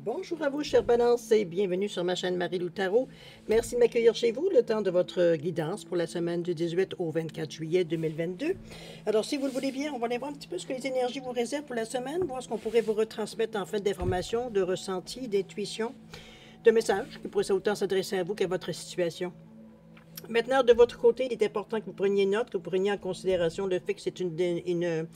Bonjour à vous, chère Balance, et bienvenue sur ma chaîne Marie-Lou Tarot. Merci de m'accueillir chez vous le temps de votre guidance pour la semaine du 18 au 24 juillet 2022. Alors, si vous le voulez bien, on va aller voir un petit peu ce que les énergies vous réservent pour la semaine, voir ce qu'on pourrait vous retransmettre en fait d'informations, de ressentis, d'intuitions, de messages qui pourraient autant s'adresser à vous qu'à votre situation. Maintenant, de votre côté, il est important que vous preniez note, que vous preniez en considération le fait que c'est une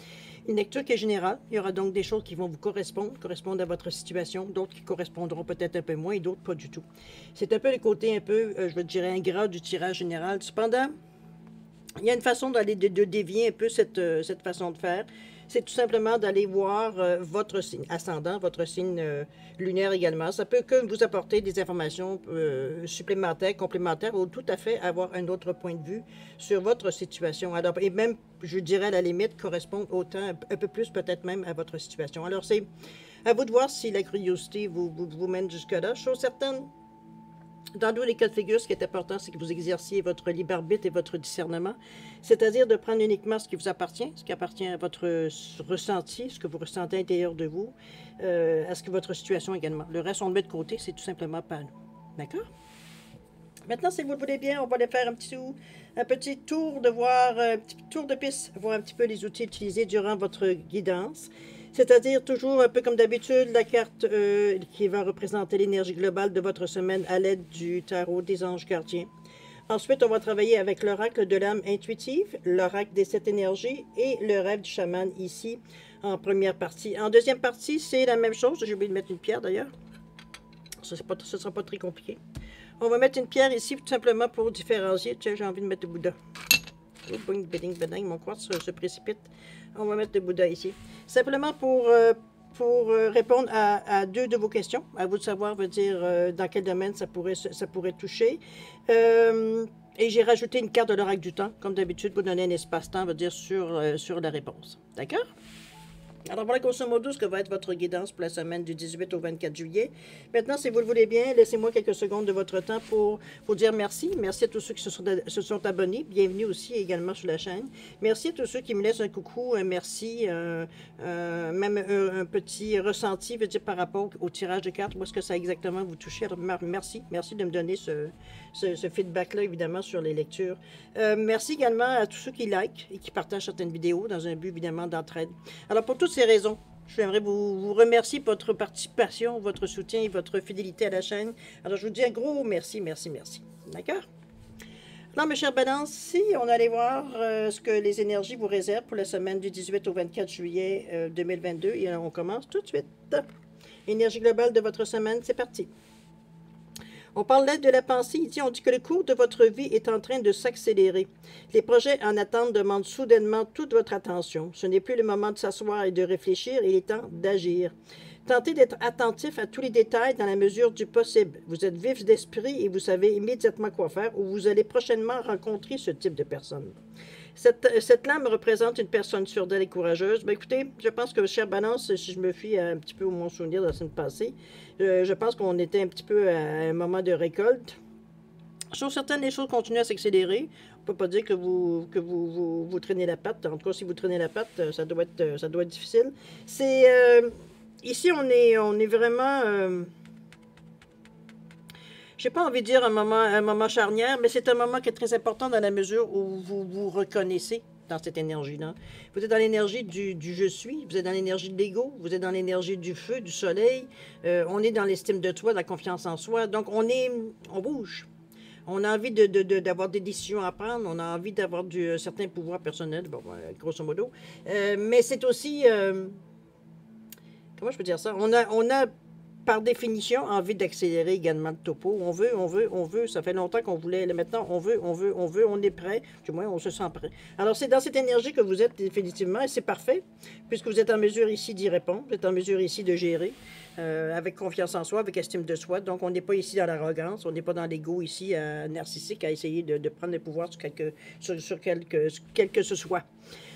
lecture qui est générale. Il y aura donc des choses qui vont vous correspondre à votre situation, d'autres qui correspondront peut-être un peu moins et d'autres pas du tout. C'est un peu le côté un peu, je dirais, ingrat du tirage général. Cependant, il y a une façon d'aller de dévier un peu cette façon de faire. C'est tout simplement d'aller voir votre signe ascendant, votre signe lunaire également. Ça peut que vous apporter des informations supplémentaires, complémentaires, ou tout à fait avoir un autre point de vue sur votre situation. Alors, et même, je dirais à la limite, correspondre autant, un peu plus peut-être même à votre situation. Alors, c'est à vous de voir si la curiosité vous mène jusque-là. Chose certaine, dans tous les cas de figure, ce qui est important, c'est que vous exerciez votre libre arbitre et votre discernement, c'est-à-dire de prendre uniquement ce qui vous appartient, ce qui appartient à votre ressenti, ce que vous ressentez à l'intérieur de vous, à ce que votre situation également. Le reste, on le met de côté, c'est tout simplement pas à nous. D'accord? Maintenant, si vous le voulez bien, on va aller faire un petit tour de voir, un petit tour de piste, voir un petit peu les outils utilisés durant votre guidance. C'est-à-dire toujours un peu comme d'habitude, la carte qui va représenter l'énergie globale de votre semaine à l'aide du tarot des anges gardiens. Ensuite, on va travailler avec l'oracle de l'âme intuitive, l'oracle des 7 énergies et le rêve du chaman ici en première partie. En deuxième partie, c'est la même chose. J'ai oublié de mettre une pierre d'ailleurs. Ce ne sera pas très compliqué. On va mettre une pierre ici tout simplement pour différencier. Tiens, j'ai envie de mettre le Bouddha. Oh, bing, beding, beding, mon quartz se précipite. On va mettre le Bouddha ici. Simplement pour répondre à deux de vos questions. À vous de savoir, veut dire dans quel domaine ça pourrait toucher. Et j'ai rajouté une carte de l'oracle du temps, comme d'habitude, pour donner un espace-temps, veut dire sur la réponse. D'accord? Alors voilà grosso modo ce que va être votre guidance pour la semaine du 18 au 24 juillet. Maintenant, si vous le voulez bien, laissez-moi quelques secondes de votre temps pour vous dire merci. Merci à tous ceux qui se sont abonnés. Bienvenue aussi également sur la chaîne. Merci à tous ceux qui me laissent un coucou, un merci, même un petit ressenti, veut dire par rapport au tirage de cartes, où est-ce que ça a exactement vous touché. Alors, merci de me donner ce feedback-là, évidemment, sur les lectures. Merci également à tous ceux qui likent et qui partagent certaines vidéos dans un but, évidemment, d'entraide. Alors, pour toutes ces raisons, j'aimerais vous remercier pour votre participation, votre soutien et votre fidélité à la chaîne. Alors, je vous dis un gros merci. D'accord? Alors, mes chers balances, si on allait voir ce que les énergies vous réservent pour la semaine du 18 au 24 juillet 2022, et on commence tout de suite. Énergie globale de votre semaine, c'est parti. On parlait de la pensée, ici on dit que le cours de votre vie est en train de s'accélérer. Les projets en attente demandent soudainement toute votre attention. Ce n'est plus le moment de s'asseoir et de réfléchir, il est temps d'agir. Tentez d'être attentif à tous les détails dans la mesure du possible. Vous êtes vif d'esprit et vous savez immédiatement quoi faire ou vous allez prochainement rencontrer ce type de personne. Cette lame représente une personne sûre d'elle et courageuse. Ben écoutez, je pense que, chère Balance, si je me fie un petit peu au mon souvenir de la semaine passée, je pense qu'on était un petit peu à un moment de récolte. Sur certaines, les choses continuent à s'accélérer. On ne peut pas dire que vous traînez la patte. En tout cas, si vous traînez la patte, ça doit être difficile. Ici, on est vraiment... j'ai pas envie de dire un moment charnière, mais c'est un moment qui est très important dans la mesure où vous vous reconnaissez dans cette énergie-là. Vous êtes dans l'énergie du je suis, vous êtes dans l'énergie de l'ego, vous êtes dans l'énergie du feu, du soleil, on est dans l'estime de soi, de la confiance en soi, donc on bouge. On a envie d'avoir des décisions à prendre, on a envie d'avoir un certain pouvoir personnel, bon, grosso modo, mais c'est aussi, comment je peux dire ça, on a par définition, envie d'accélérer également le topo. On veut. Ça fait longtemps qu'on voulait. Maintenant, on veut. On est prêt. Du moins, on se sent prêt. Alors, c'est dans cette énergie que vous êtes définitivement, et c'est parfait, puisque vous êtes en mesure ici d'y répondre. Vous êtes en mesure ici de gérer, avec confiance en soi, avec estime de soi. Donc, on n'est pas ici dans l'arrogance. On n'est pas dans l'ego ici, narcissique, à essayer de prendre le pouvoir sur quel que ce soit.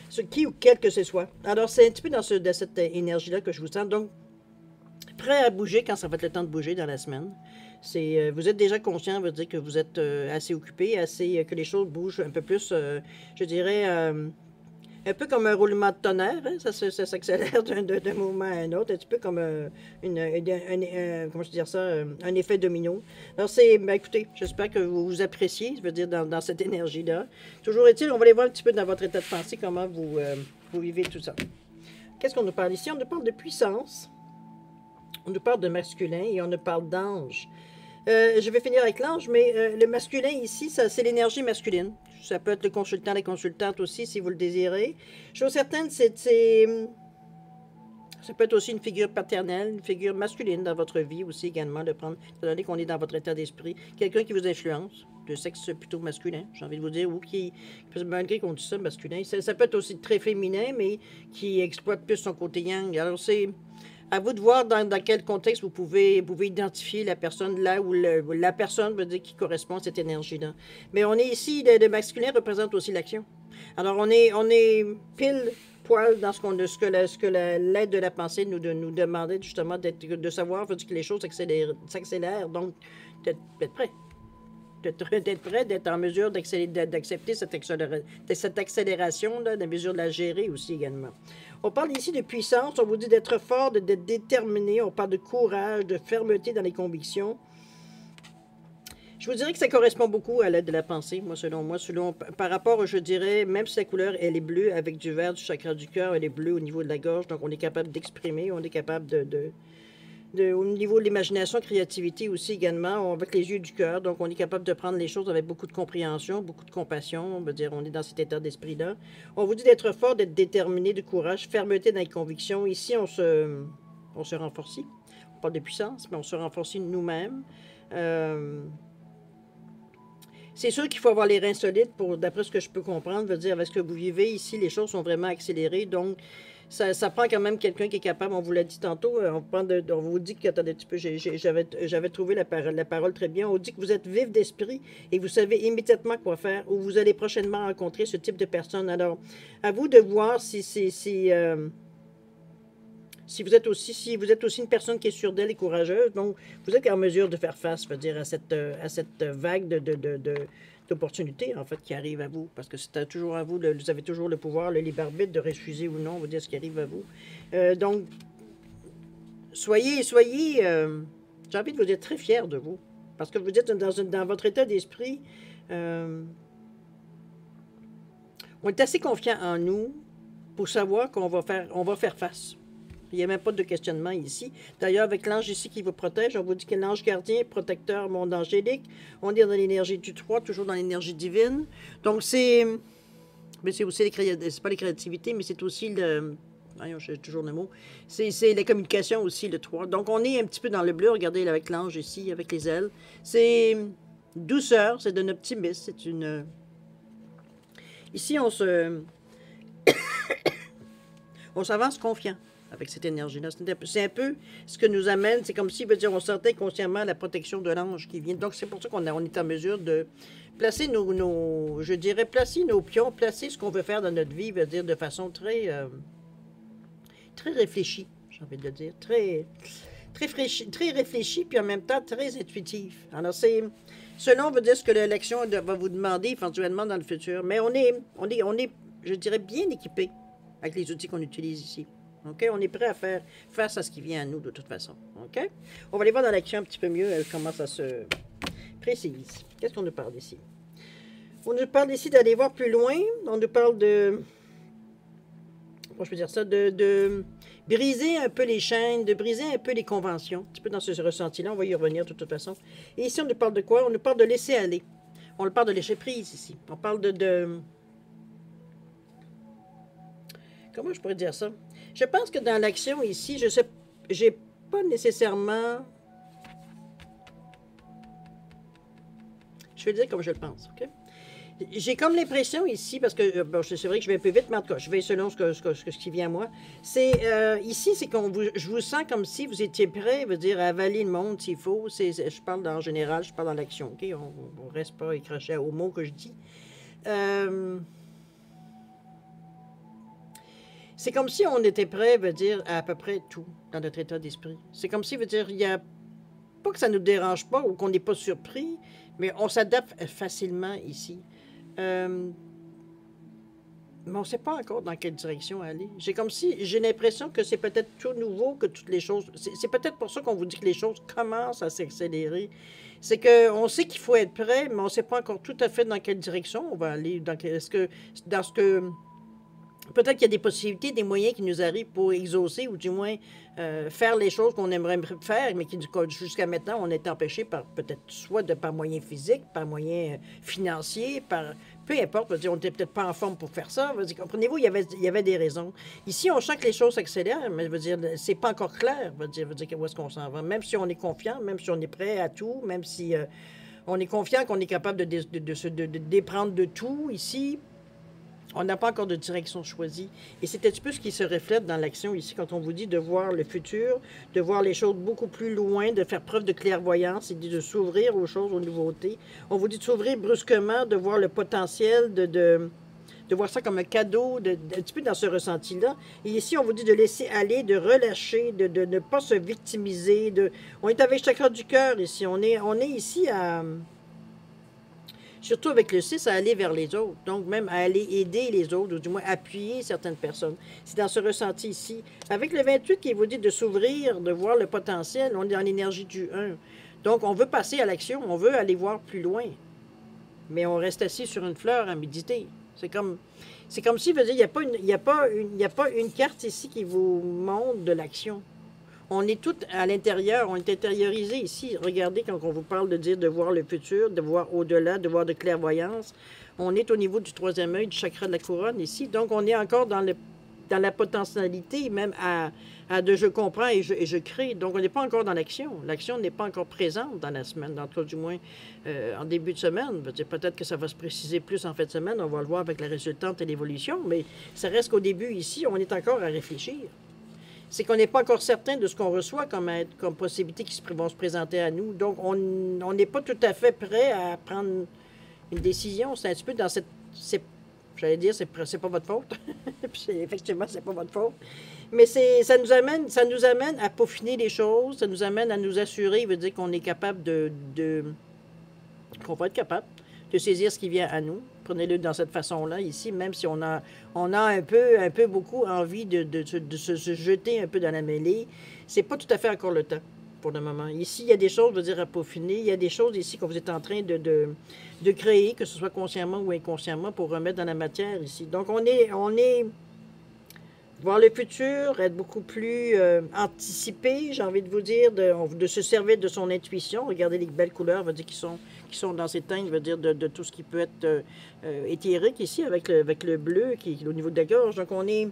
Sur qui ou quel que ce soit. Alors, c'est un petit peu dans cette énergie-là que je vous sens. Donc, prêt à bouger quand ça va être le temps de bouger dans la semaine. Vous êtes déjà conscient, veut dire que vous êtes assez occupé, que les choses bougent un peu plus, je dirais, Un peu comme un roulement de tonnerre, hein, ça s'accélère d'un moment à un autre, un petit peu comme comment je veux dire ça, un effet domino. Alors ben, écoutez, j'espère que vous vous appréciez, je veux dire, dans cette énergie-là. Toujours est-il, on va aller voir un petit peu dans votre état de pensée, comment vous vivez tout ça. Qu'est-ce qu'on nous parle ici? On nous parle de puissance, on nous parle de masculin et on nous parle d'ange. Je vais finir avec l'ange, mais le masculin ici, c'est l'énergie masculine. Ça peut être le consultant, la consultante aussi, si vous le désirez. Chose certaine, ça peut être aussi une figure paternelle, une figure masculine dans votre vie aussi également, de prendre, étant donné qu'on est dans votre état d'esprit, quelqu'un qui vous influence, de sexe plutôt masculin, j'ai envie de vous dire, ou malgré qu'on dit ça, masculin, ça peut être aussi très féminin, mais qui exploite plus son côté yang. Alors c'est à vous de voir dans quel contexte vous pouvez identifier la personne là où la personne veut dire qui correspond à cette énergie-là. Mais on est ici, le masculin représente aussi l'action. Alors on est pile poil dans ce que l'aide de la pensée nous demandait justement de savoir, veut dire que les choses s'accélèrent, donc d'être prêt. D'être prêt, d'être en mesure d'accepter cette accélération, là, de mesure de la gérer aussi également. On parle ici de puissance, on vous dit d'être fort, d'être déterminé, on parle de courage, de fermeté dans les convictions. Je vous dirais que ça correspond beaucoup à l'aide de la pensée, moi, par rapport, je dirais, même si la couleur, elle est bleue, avec du vert, du chakra du cœur, elle est bleue au niveau de la gorge, donc on est capable d'exprimer, on est capable au niveau de l'imagination, créativité aussi également, avec les yeux du cœur. Donc, on est capable de prendre les choses avec beaucoup de compréhension, beaucoup de compassion. On veut dire, on est dans cet état d'esprit-là. On vous dit d'être fort, d'être déterminé, de courage, fermeté dans les convictions. Ici, on se renforce. On parle de puissance, mais on se renforce nous-mêmes. C'est sûr qu'il faut avoir les reins solides d'après ce que je peux comprendre, veut dire, avec ce que vous vivez ici, les choses sont vraiment accélérées. Donc, ça prend quand même quelqu'un qui est capable, on vous l'a dit tantôt, on vous dit que, attendez un petit peu, j'avais trouvé la parole très bien, on vous dit que vous êtes vif d'esprit et que vous savez immédiatement quoi faire, ou vous allez prochainement rencontrer ce type de personne. Alors, à vous de voir si vous êtes aussi une personne qui est sûre d'elle et courageuse, donc vous êtes en mesure de faire face, je veux dire, à cette vague d'opportunités, en fait, qui arrive à vous, parce que c'est toujours à vous, vous avez toujours le pouvoir, le libre arbitre de refuser ou non, vous dire ce qui arrive à vous. Donc, soyez j'ai envie de vous dire très fiers de vous, parce que vous êtes dans votre état d'esprit, on est assez confiant en nous pour savoir qu'on va faire face. Il n'y a même pas de questionnement ici. D'ailleurs, avec l'ange ici qui vous protège, on vous dit que l'ange gardien, protecteur, monde angélique, on est dans l'énergie du 3, toujours dans l'énergie divine. Donc, c'est aussi c'est pas les créativités, mais c'est aussi j'ai toujours le mot. C'est la communication aussi, le 3. Donc, on est un petit peu dans le bleu. Regardez avec l'ange ici, avec les ailes. C'est douceur, c'est d'un optimisme. C'est une... Ici, on s'avance confiant avec cette énergie-là. C'est un peu ce que nous amène, c'est comme si, veut dire, on sentait consciemment la protection de l'ange qui vient. Donc, c'est pour ça qu'on est en mesure de placer placer nos pions, placer ce qu'on veut faire dans notre vie, veut dire, de façon très réfléchie, j'ai envie de le dire, très réfléchie, puis en même temps très intuitive. Alors, c'est selon, veut dire, ce que l'action va vous demander éventuellement dans le futur. Mais on est, je dirais, bien équipé avec les outils qu'on utilise ici. OK? On est prêt à faire face à ce qui vient à nous, de toute façon. OK? On va aller voir dans l'action un petit peu mieux comment ça se précise. Qu'est-ce qu'on nous parle ici? On nous parle ici d'aller voir plus loin. On nous parle de... Comment je peux dire ça? De briser un peu les chaînes, de briser un peu les conventions. Un petit peu dans ce ressenti-là. On va y revenir de toute façon. Et ici, on nous parle de quoi? On nous parle de laisser aller. On parle de lâcher prise ici. On parle comment je pourrais dire ça? Je pense que dans l'action ici, j'ai pas nécessairement... Je vais le dire comme je le pense, OK? J'ai comme l'impression ici, parce que bon, c'est vrai que je vais un peu vite, mais en tout cas, je vais selon ce qui vient à moi. Ici, c'est je vous sens comme si vous étiez prêt, veut dire, à avaler le monde s'il faut. Je parle en général, je parle dans l'action, OK? On ne reste pas écraché aux mots que je dis. C'est comme si on était prêt, veut dire, à peu près tout dans notre état d'esprit. C'est comme si, veut dire, il y a pas que ça ne nous dérange pas ou qu'on n'est pas surpris, mais on s'adapte facilement ici. Mais on ne sait pas encore dans quelle direction aller. J'ai comme si, j'ai l'impression que c'est peut-être tout nouveau, que toutes les choses... C'est peut-être pour ça qu'on vous dit que les choses commencent à s'accélérer. C'est qu'on sait qu'il faut être prêt, mais on ne sait pas encore tout à fait dans quelle direction on va aller. Est-ce que, dans ce que peut-être qu'il y a des possibilités, des moyens qui nous arrivent pour exaucer ou du moins faire les choses qu'on aimerait faire, mais qui jusqu'à maintenant, on est empêché par peut-être soit par moyens physiques, par moyens financiers, par peu importe. Je veux dire, on n'était peut-être pas en forme pour faire ça. Je veux dire, comprenez-vous, il y avait des raisons. Ici, on sent que les choses s'accélèrent, mais je veux dire, c'est pas encore clair. Je veux dire où est-ce qu'on s'en va. Même si on est confiant, même si on est prêt à tout, même si on est confiant qu'on est capable de déprendre de tout ici. On n'a pas encore de direction choisie. Et c'est un petit peu ce qui se reflète dans l'action ici, quand on vous dit de voir le futur, de voir les choses beaucoup plus loin, de faire preuve de clairvoyance et de s'ouvrir aux choses, aux nouveautés. On vous dit de s'ouvrir brusquement, de voir le potentiel, de voir ça comme un cadeau, un petit peu dans ce ressenti-là. Et ici, on vous dit de laisser aller, de relâcher, de ne pas se victimiser. On est avec chakra du cœur ici. On est ici à... Surtout avec le 6, à aller vers les autres. Donc, même à aller aider les autres, ou du moins appuyer certaines personnes. C'est dans ce ressenti ici. Avec le 28 qui vous dit de s'ouvrir, de voir le potentiel, on est dans l'énergie du 1. Donc, on veut passer à l'action, on veut aller voir plus loin. Mais on reste assis sur une fleur à méditer. C'est comme si, il n'y a pas une carte ici qui vous montre de l'action. On est tout à l'intérieur, on est intériorisé ici. Regardez quand on vous parle de dire de voir le futur, de voir au-delà, de voir de clairvoyance. On est au niveau du troisième œil, du chakra de la couronne ici. Donc, on est encore dans la potentialité, même à de je comprends et je crée. Donc, on n'est pas encore dans l'action. L'action n'est pas encore présente dans la semaine, dans le cas du moins en début de semaine. Peut-être que ça va se préciser plus en fin de semaine. On va le voir avec la résultante et l'évolution. Mais ça reste qu'au début, ici, on est encore à réfléchir. C'est qu'on n'est pas encore certain de ce qu'on reçoit comme possibilité qui vont se présenter à nous. Donc, on n'est pas tout à fait prêt à prendre une décision. C'est un petit peu dans cette... J'allais dire, c'est pas votre faute. Effectivement, c'est pas votre faute. Mais ça nous amène à peaufiner les choses. Ça nous amène à nous assurer, veut dire qu'on est capable qu'on va être capable de saisir ce qui vient à nous. Prenez-le dans cette façon-là, ici, même si on a un peu beaucoup envie de se jeter un peu dans la mêlée. C'est pas tout à fait encore le temps, pour le moment. Ici, il y a des choses, je veux dire, à peaufiner. Il y a des choses ici que vous êtes en train de créer, que ce soit consciemment ou inconsciemment, pour remettre dans la matière ici. Donc, on est voir le futur, être beaucoup plus anticipé, j'ai envie de vous dire, de se servir de son intuition. Regardez les belles couleurs, veut dire qui sont dans ces teintes, veut dire de tout ce qui peut être éthérique ici, avec le bleu qui est au niveau de la gorge. Donc, on est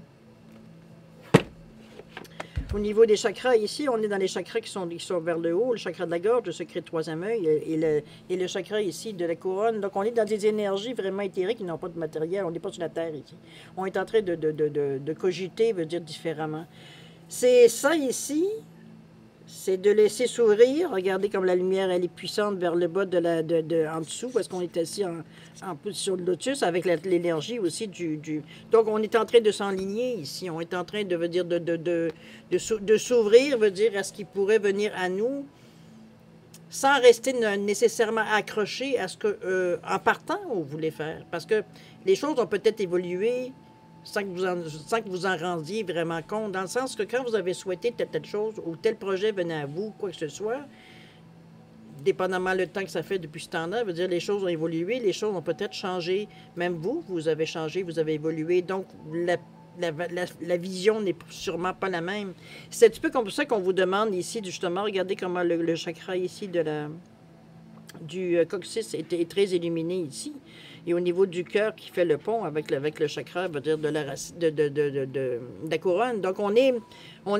au niveau des chakras ici, on est dans les chakras qui sont vers le haut, le chakra de la gorge, le secret de troisième œil et le chakra ici de la couronne. Donc, on est dans des énergies vraiment éthériques qui n'ont pas de matériel. On n'est pas sur la Terre ici. On est en train de cogiter, veut dire différemment. C'est ça ici, c'est de laisser s'ouvrir. Regardez comme la lumière, elle est puissante vers le bas en dessous, parce qu'on est assis en position de lotus avec l'énergie aussi Donc, on est en train de s'enligner ici. On est en train de, veut dire, de s'ouvrir, veut dire, à ce qui pourrait venir à nous, sans rester nécessairement accroché à ce que, en partant, on voulait faire. Parce que les choses ont peut-être évolué sans que vous en rendiez vraiment compte, dans le sens que quand vous avez souhaité telle chose ou tel projet venait à vous, quoi que ce soit, dépendamment le temps que ça fait depuis ce temps-là, veut dire les choses ont évolué, les choses ont peut-être changé. Même vous avez changé, vous avez évolué. Donc, la vision n'est sûrement pas la même. C'est un petit peu comme ça qu'on vous demande ici, justement, regardez comment le chakra ici du coccyx est très illuminé ici. Et au niveau du cœur qui fait le pont avec le chakra, veut dire de la couronne. Donc, on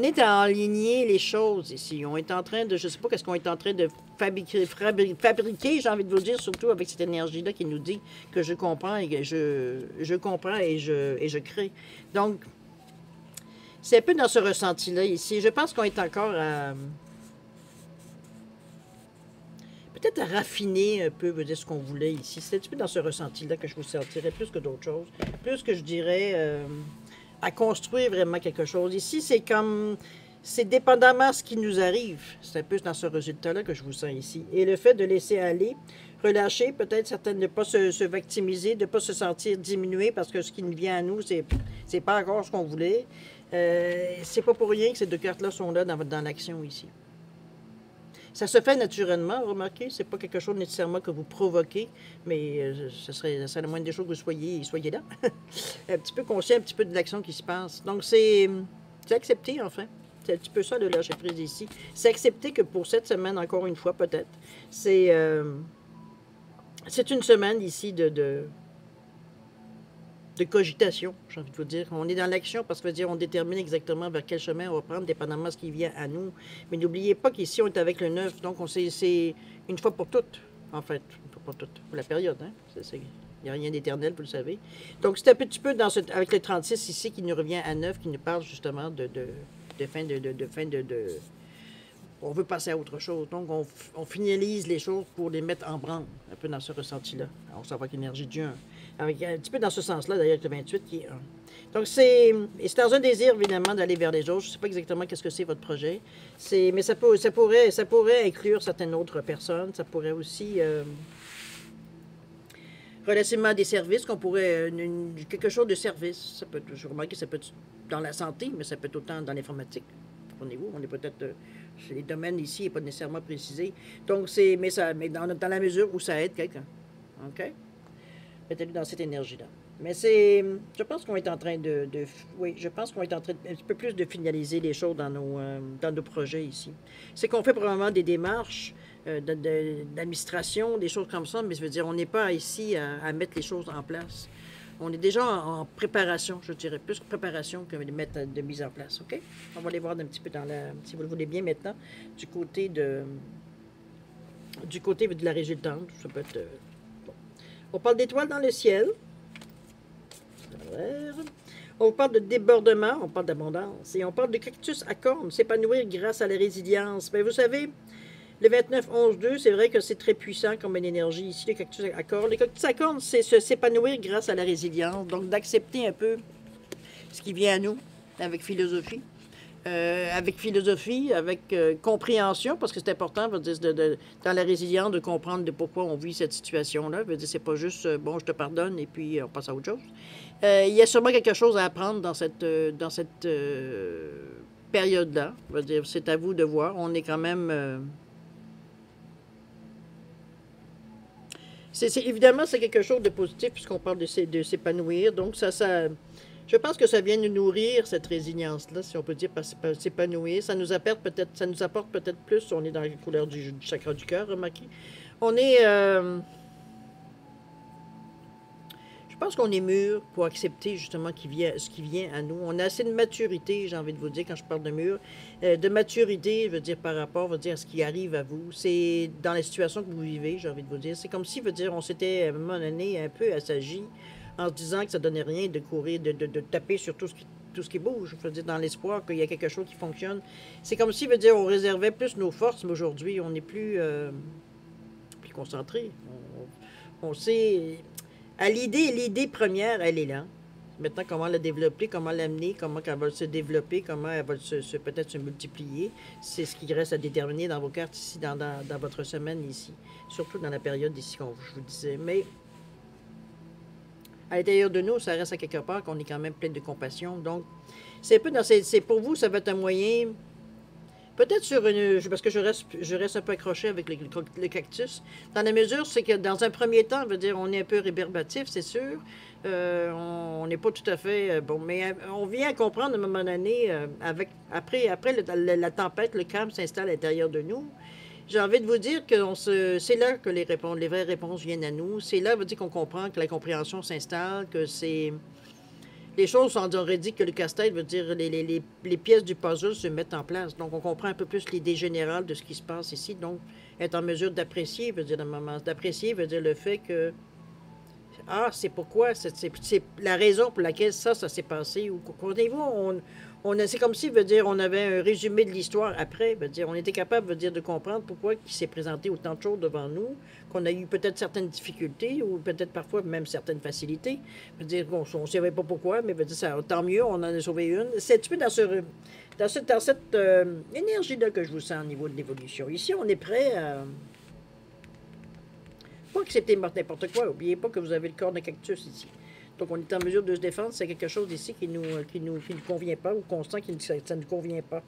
est à aligner les choses ici. On est en train de, je ne sais pas qu'est-ce qu'on est en train de fabriquer, j'ai envie de vous dire, surtout avec cette énergie-là qui nous dit que je comprends et que je comprends et je crée. Donc, c'est un peu dans ce ressenti-là ici. Je pense qu'on est encore à... peut-être à raffiner un peu, veut dire ce qu'on voulait ici. C'est un petit peu dans ce ressenti-là que je vous sentirais plus que d'autres choses. Plus que je dirais à construire vraiment quelque chose. Ici, c'est dépendamment de ce qui nous arrive. C'est un peu dans ce résultat-là que je vous sens ici. Et le fait de laisser aller, relâcher, peut-être certaines, de ne pas se victimiser, de ne pas se sentir diminué parce que ce qui nous vient à nous, c'est pas encore ce qu'on voulait. C'est pas pour rien que ces deux cartes-là sont là dans l'action ici. Ça se fait naturellement, remarquez, c'est pas quelque chose nécessairement que vous provoquez, mais ça serait la moindre des choses que vous soyez là. Un petit peu conscient, un petit peu de l'action qui se passe. Donc c'est accepter, enfin. C'est un petit peu ça, le lâcher prise ici. C'est accepter que pour cette semaine, encore une fois, peut-être, c'est une semaine ici de cogitation, j'ai envie de vous dire. On est dans l'action parce que veut dire on détermine exactement vers quel chemin on va prendre, dépendamment de ce qui vient à nous. Mais n'oubliez pas qu'ici, on est avec le 9, donc c'est une fois pour toutes, en fait. Une fois pour toutes, pour la période, hein. Il n'y a rien d'éternel, vous le savez. Donc, c'est un petit peu avec le 36 ici qui nous revient à 9, qui nous parle justement de fin on veut passer à autre chose. Donc, on finalise les choses pour les mettre en branle, un peu dans ce ressenti-là. On s'en va avec l'énergie du 1. Avec, un petit peu dans ce sens-là, d'ailleurs, avec le 28 qui est 1. Donc, c'est dans un désir, évidemment, d'aller vers les autres. Je ne sais pas exactement qu'est-ce que c'est votre projet. Mais ça pourrait inclure certaines autres personnes. Ça pourrait aussi... relativement à des services, qu'on pourrait... quelque chose de service. Ça peut être, je remarque que ça peut être dans la santé, mais ça peut être autant dans l'informatique. Comprenez-vous? On est peut-être... les domaines ici n'est pas nécessairement précisé. Donc, mais dans la mesure où ça aide quelqu'un. OK? Peut-être dans cette énergie-là. Mais je pense qu'on est en train oui, je pense qu'on est en train un petit peu plus de finaliser les choses dans nos projets ici. C'est qu'on fait probablement des démarches d'administration, des choses comme ça, mais je veux dire, on n'est pas ici à mettre les choses en place. On est déjà en préparation, je dirais, plus préparation que de mise en place, OK? On va aller voir un petit peu si vous le voulez bien maintenant, du côté de la résultante. Ça peut être... bon. On parle d'étoiles dans le ciel. On parle de débordement, on parle d'abondance. Et on parle de cactus à cornes, s'épanouir grâce à la résilience. Bien, vous savez, le 29-11-2, c'est vrai que c'est très puissant comme une énergie ici, les cactus à cornes. Les cactus à cornes, c'est s'épanouir grâce à la résilience. Donc, d'accepter un peu ce qui vient à nous avec philosophie. Avec compréhension, parce que c'est important, dans la résilience, de comprendre pourquoi on vit cette situation-là. C'est pas juste, bon, je te pardonne et puis on passe à autre chose. Il y a sûrement quelque chose à apprendre dans cette période-là. C'est à vous de voir. On est quand même... évidemment, c'est quelque chose de positif puisqu'on parle de s'épanouir. Donc, je pense que ça vient nous nourrir, cette résilience-là, si on peut dire, s'épanouir. Ça nous apporte peut-être plus. On est dans la couleur du chakra du cœur, remarquez. On est... je pense qu'on est mûr pour accepter justement ce qui vient à nous. On a assez de maturité, j'ai envie de vous dire, quand je parle de mûr, de maturité, je veux dire, par rapport, à ce qui arrive à vous. C'est dans la situation que vous vivez, j'ai envie de vous dire. C'est comme si, on s'était, à un moment donné, un peu assagi en se disant que ça ne donnait rien de courir, de taper sur tout ce qui bouge, je veux dire, dans l'espoir qu'il y a quelque chose qui fonctionne. C'est comme si, on réservait plus nos forces, mais aujourd'hui, on est plus concentré. On sait... L'idée première, elle est là. Maintenant, comment la développer, comment l'amener, comment elle va se développer, comment elle va peut-être se multiplier, c'est ce qui reste à déterminer dans vos cartes ici, dans votre semaine ici. Surtout dans la période ici, comme je vous disais. Mais à l'intérieur de nous, ça reste à quelque part qu'on est quand même plein de compassion. Donc, c'est un peu pour vous, ça va être un moyen... Peut-être parce que je reste un peu accroché avec le cactus. Dans la mesure, c'est que dans un premier temps, on est un peu rébarbatif, c'est sûr. On n'est pas tout à fait bon, mais on vient à comprendre à un moment donné, après la tempête, le calme s'installe à l'intérieur de nous. J'ai envie de vous dire que c'est là que les vraies réponses viennent à nous. C'est là, qu'on comprend que la compréhension s'installe, que c'est... Les choses sont dit que le casse-tête veut dire les pièces du puzzle se mettent en place. Donc, on comprend un peu plus l'idée générale de ce qui se passe ici. Donc, être en mesure d'apprécier veut dire le fait que c'est pourquoi, c'est la raison pour laquelle ça s'est passé. Ou comprenez-vous, c'est comme si on avait un résumé de l'histoire après. On était capable de comprendre pourquoi il s'est présenté autant de choses devant nous, qu'on a eu peut-être certaines difficultés ou peut-être parfois même certaines facilités. On ne savait pas pourquoi, mais tant mieux, on en a sauvé une. C'est un petit peu dans cette énergie-là que je vous sens au niveau de l'évolution. Ici, on est prêt à... pas accepter n'importe quoi. N'oubliez pas que vous avez le corps d'un cactus ici. Donc, on est en mesure de se défendre. C'est quelque chose ici qui nous convient pas ou qu'on sent que ça ne nous convient pas.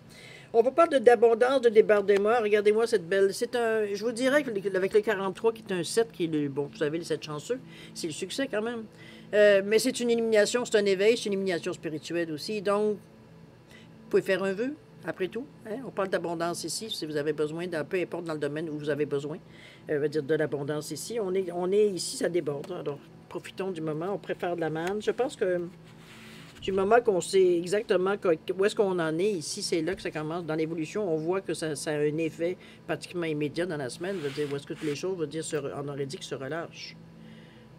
On vous parle d'abondance, de débordement. Regardez-moi cette belle... Je vous dirais qu'avec le 43, qui est un 7, qui est le... Bon, vous savez, le 7 chanceux, c'est le succès quand même. Mais c'est une illumination, c'est un éveil, c'est une illumination spirituelle aussi. Donc, vous pouvez faire un vœu, après tout. Hein? On parle d'abondance ici, si vous avez besoin, peu importe dans le domaine où vous avez besoin, veut dire de l'abondance ici. On est ici, ça déborde. Alors, profitons du moment, on préfère de la manne. Je pense que du moment qu'on sait exactement où est-ce qu'on en est ici, c'est là que ça commence. Dans l'évolution, on voit que ça a un effet pratiquement immédiat dans la semaine. Veut dire, où est-ce que toutes les choses, veut dire, on aurait dit que se relâchent.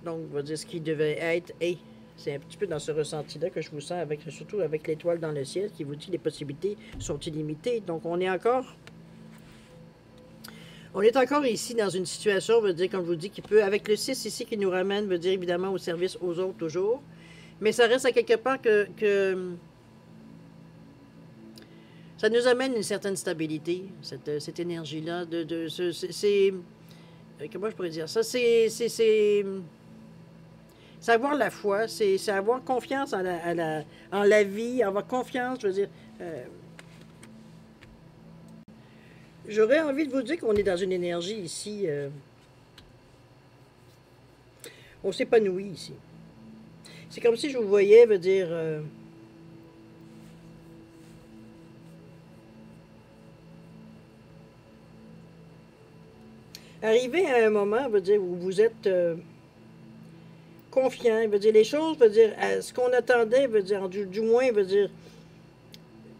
Donc, veut dire, ce qui devait être est. C'est un petit peu dans ce ressenti-là que je vous sens, surtout avec l'étoile dans le ciel, qui vous dit que les possibilités sont illimitées. Donc, on est encore ici dans une situation, veut dire, comme je vous dis, qui peut, avec le 6 ici qui nous ramène, veut dire évidemment au service aux autres toujours. Mais ça reste à quelque part que ça nous amène une certaine stabilité, cette énergie-là. Comment je pourrais dire ça? C'est avoir la foi, c'est avoir confiance en la vie, avoir confiance, je veux dire. J'aurais envie de vous dire qu'on est dans une énergie ici. On s'épanouit ici. C'est comme si je vous voyais, veut dire. Arriver à un moment, veut dire, où vous êtes confiant, veut dire les choses, veut dire ce qu'on attendait, veut dire du moins, veut dire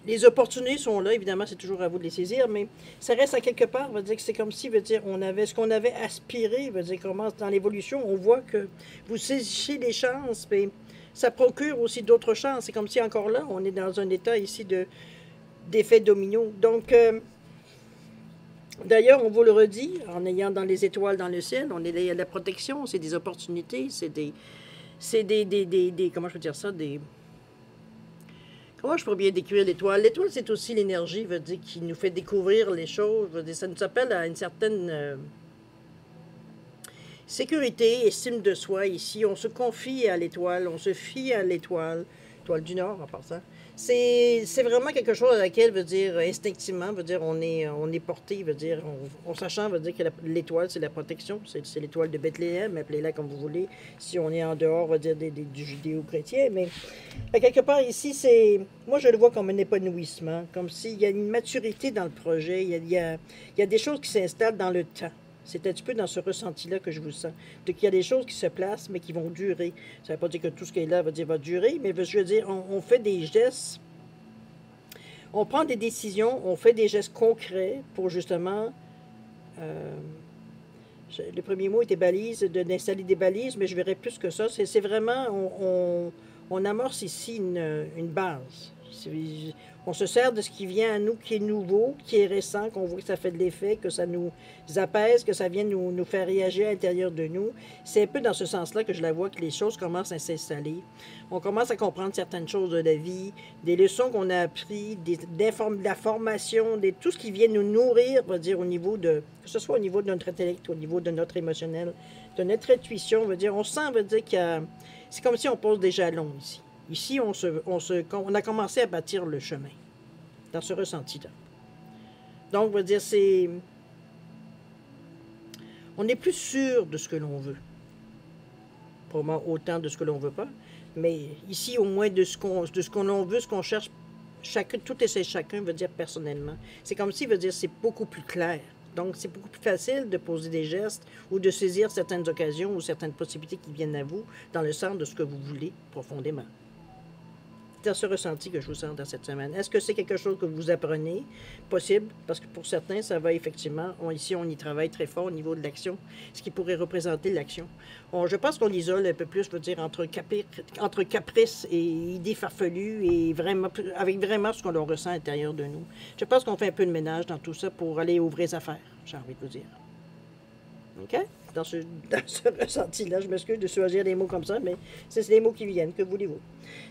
les opportunités sont là, évidemment, c'est toujours à vous de les saisir, mais ça reste à quelque part, veut dire que c'est comme si, veut dire, on avait ce qu'on avait aspiré, veut dire comment dans l'évolution, on voit que vous saisissez les chances, mais ça procure aussi d'autres chances. C'est comme si encore là, on est dans un état ici d'effet domino. Donc, d'ailleurs, on vous le redit, en ayant dans les étoiles dans le ciel, on est à la protection, c'est des opportunités, c'est des comment je peux dire ça, comment je pourrais bien décrire l'étoile? L'étoile, c'est aussi l'énergie, veut dire, qui nous fait découvrir les choses, veut dire, ça nous appelle à une certaine sécurité, estime de soi. Ici, on se confie à l'étoile, on se fie à l'étoile, étoile du Nord en passant. C'est vraiment quelque chose à laquelle, veut dire, instinctivement, veut dire, on est porté, veut dire, on sachant, veut dire que l'étoile, c'est la protection, c'est l'étoile de Bethléem, appelez-la comme vous voulez, si on est en dehors, veut dire, du judéo-chrétien, mais à quelque part ici, moi je le vois comme un épanouissement, comme s'il y a une maturité dans le projet, il y a des choses qui s'installent dans le temps. C'est un petit peu dans ce ressenti-là que je vous sens. Donc, il y a des choses qui se placent, mais qui vont durer. Ça ne veut pas dire que tout ce qui est là va durer, mais je veux dire, on fait des gestes, on prend des décisions, on fait des gestes concrets pour justement... le premier mot était balise, d'installer des balises, mais je verrais plus que ça. C'est vraiment, on amorce ici une base. On se sert de ce qui vient à nous, qui est nouveau, qui est récent, qu'on voit que ça fait de l'effet, que ça nous apaise, que ça vient nous faire réagir à l'intérieur de nous. C'est un peu dans ce sens-là que je la vois, que les choses commencent à s'installer. On commence à comprendre certaines choses de la vie, des leçons qu'on a apprises, de la formation, tout ce qui vient nous nourrir, on va dire, au niveau que ce soit au niveau de notre intellect, au niveau de notre émotionnel, de notre intuition, on sent, c'est comme si on pose des jalons ici. Ici, on a commencé à bâtir le chemin, dans ce ressenti-là. Donc, on va dire, on est plus sûr de ce que l'on veut. Probablement autant de ce que l'on ne veut pas, mais ici, au moins, de ce qu'on veut, ce qu'on cherche, tout et chacun veut dire personnellement. C'est comme si, veut dire, c'est beaucoup plus clair. Donc, c'est beaucoup plus facile de poser des gestes ou de saisir certaines occasions ou certaines possibilités qui viennent à vous dans le sens de ce que vous voulez profondément. Dans ce ressenti que je vous sens dans cette semaine. Est-ce que c'est quelque chose que vous apprenez? Possible, parce que pour certains, ça va effectivement, ici on y travaille très fort au niveau de l'action, ce qui pourrait représenter l'action. Je pense qu'on l'isole un peu plus, je veux dire, entre caprice et idées farfelues et vraiment, avec vraiment ce qu'on ressent à l'intérieur de nous. Je pense qu'on fait un peu de ménage dans tout ça pour aller ouvrir les affaires, j'ai envie de vous dire. OK? dans ce, dans ce ressenti-là. Je m'excuse de choisir des mots comme ça, mais c'est les mots qui viennent. Que voulez-vous?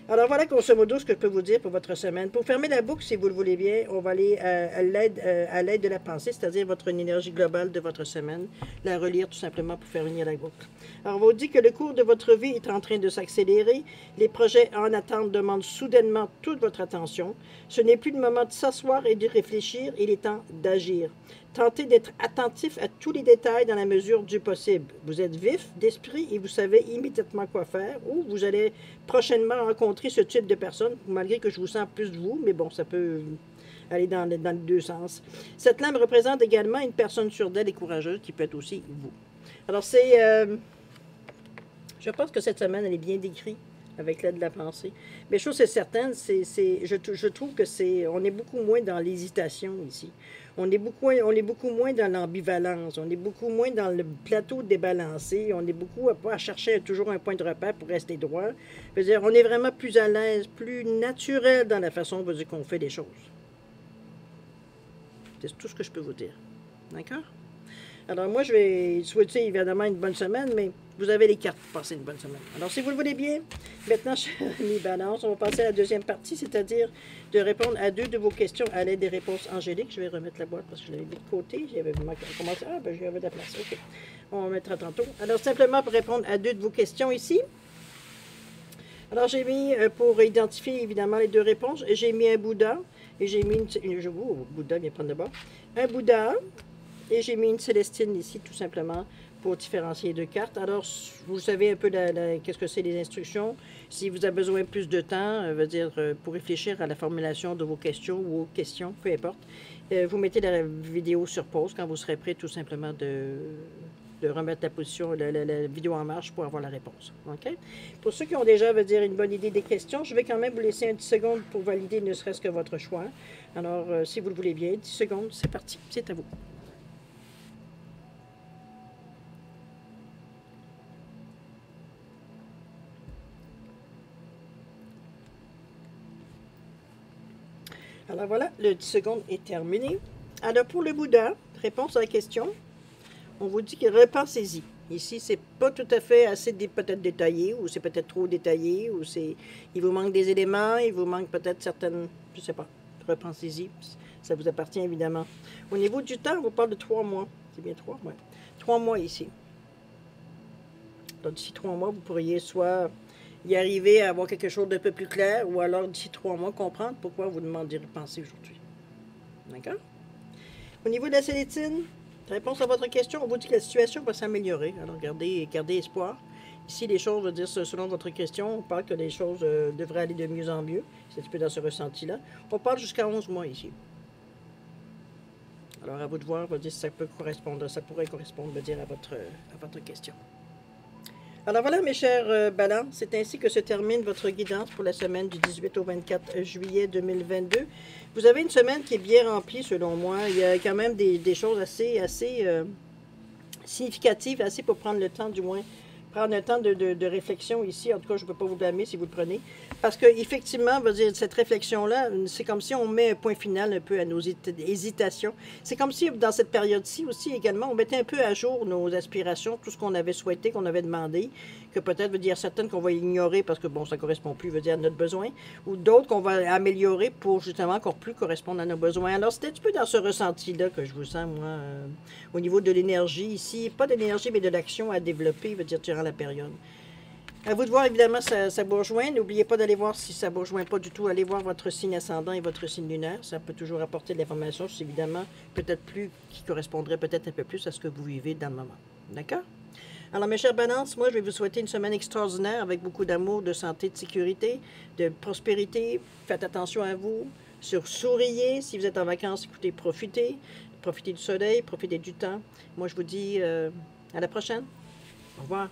Alors voilà, grosso modo, ce que je peux vous dire pour votre semaine. Pour fermer la boucle, si vous le voulez bien, on va aller à l'aide de la pensée, c'est-à-dire votre énergie globale de votre semaine, la relire tout simplement pour faire venir la boucle. Alors, on vous dit que le cours de votre vie est en train de s'accélérer. Les projets en attente demandent soudainement toute votre attention. Ce n'est plus le moment de s'asseoir et de réfléchir, il est temps d'agir. Tentez d'être attentif à tous les détails dans la mesure du possible. Vous êtes vif d'esprit et vous savez immédiatement quoi faire, ou vous allez prochainement rencontrer ce type de personne, malgré que je vous sens plus de vous, mais bon, ça peut aller dans les deux sens. Cette lame représente également une personne sûre d'elle et courageuse qui peut être aussi vous. Alors, je pense que cette semaine, elle est bien décrite avec l'aide de la pensée. Mais chose est certaine, je trouve que on est beaucoup moins dans l'hésitation ici. On est beaucoup moins dans l'ambivalence. On est beaucoup moins dans le plateau débalancé. On est beaucoup à chercher toujours un point de repère pour rester droit. Je veux dire, on est vraiment plus à l'aise, plus naturel dans la façon qu'on fait les choses. C'est tout ce que je peux vous dire. D'accord? Alors moi, je vais souhaiter évidemment une bonne semaine, mais vous avez les cartes pour passer une bonne semaine. Alors si vous le voulez bien, maintenant, chers amis Balance, on va passer à la deuxième partie, c'est-à-dire de répondre à 2 de vos questions à l'aide des réponses angéliques. Je vais remettre la boîte parce que je l'avais mis de côté. J'avais commencé. Ah, ben j'avais de la place. OK. On va mettre tantôt. Alors simplement pour répondre à 2 de vos questions ici. Alors j'ai mis, pour identifier évidemment les 2 réponses, j'ai mis un Bouddha et j'ai mis Bouddha vient prendre de bord. Un Bouddha. Et j'ai mis une Célestine ici, tout simplement, pour différencier les 2 cartes. Alors, vous savez un peu qu'est-ce que c'est les instructions. Si vous avez besoin de plus de temps, pour réfléchir à la formulation de vos questions ou aux questions, peu importe, vous mettez la vidéo sur pause quand vous serez prêt, tout simplement, de remettre la vidéo en marche pour avoir la réponse. OK? Pour ceux qui ont déjà, une bonne idée des questions, je vais quand même vous laisser un 10 secondes pour valider ne serait-ce que votre choix. Alors, si vous le voulez bien, 10 secondes, c'est parti. C'est à vous. Alors voilà, le 10 secondes est terminé. Alors pour le Bouddha, réponse à la question, on vous dit que repensez-y. Ici, c'est pas tout à fait assez peut-être détaillé, ou c'est peut-être trop détaillé, ou il vous manque des éléments, il vous manque peut-être certaines, je sais pas, repensez-y, ça vous appartient évidemment. Au niveau du temps, on vous parle de 3 mois. C'est bien 3? Oui. 3 mois ici. Donc d'ici 3 mois, vous pourriez soit y arriver à avoir quelque chose d'un peu plus clair, ou alors d'ici 3 mois, comprendre pourquoi vous demandez de penser aujourd'hui. D'accord? Au niveau de la Célestine, réponse à votre question, on vous dit que la situation va s'améliorer. Alors gardez espoir. Ici, les choses, selon votre question, on parle que les choses devraient aller de mieux en mieux. C'est un petit peu dans ce ressenti-là. On parle jusqu'à 11 mois ici. Alors à vous de voir, si ça peut correspondre, ça pourrait correspondre, à votre question. Alors voilà, mes chers Balance, c'est ainsi que se termine votre guidance pour la semaine du 18 au 24 juillet 2022. Vous avez une semaine qui est bien remplie, selon moi. Il y a quand même des choses assez significatives, assez pour prendre le temps, du moins, prendre un temps de réflexion ici. En tout cas, je ne peux pas vous blâmer si vous le prenez. Parce qu'effectivement, cette réflexion-là, c'est comme si on met un point final un peu à nos hésitations. C'est comme si, dans cette période-ci aussi, également, on mettait un peu à jour nos aspirations, tout ce qu'on avait souhaité, qu'on avait demandé, que peut-être, certaines qu'on va ignorer parce que, bon, ça ne correspond plus, à notre besoin, ou d'autres qu'on va améliorer pour, justement, encore plus correspondre à nos besoins. Alors, c'était un petit peu dans ce ressenti-là que je vous sens, moi, au niveau de l'énergie ici. Pas d'énergie, mais de l'action à développer, durant la période. À vous de voir, évidemment, ça vous rejoint. N'oubliez pas d'aller voir si ça ne vous rejoint pas du tout. Allez voir votre signe ascendant et votre signe lunaire. Ça peut toujours apporter de l'information, évidemment, peut-être plus, qui correspondrait peut-être un peu plus à ce que vous vivez dans le moment. D'accord? Alors, mes chers Balances, moi, je vais vous souhaiter une semaine extraordinaire avec beaucoup d'amour, de santé, de sécurité, de prospérité. Faites attention à vous. Souriez. Si vous êtes en vacances, écoutez, profitez. Profitez du soleil, profitez du temps. Moi, je vous dis à la prochaine. Au revoir.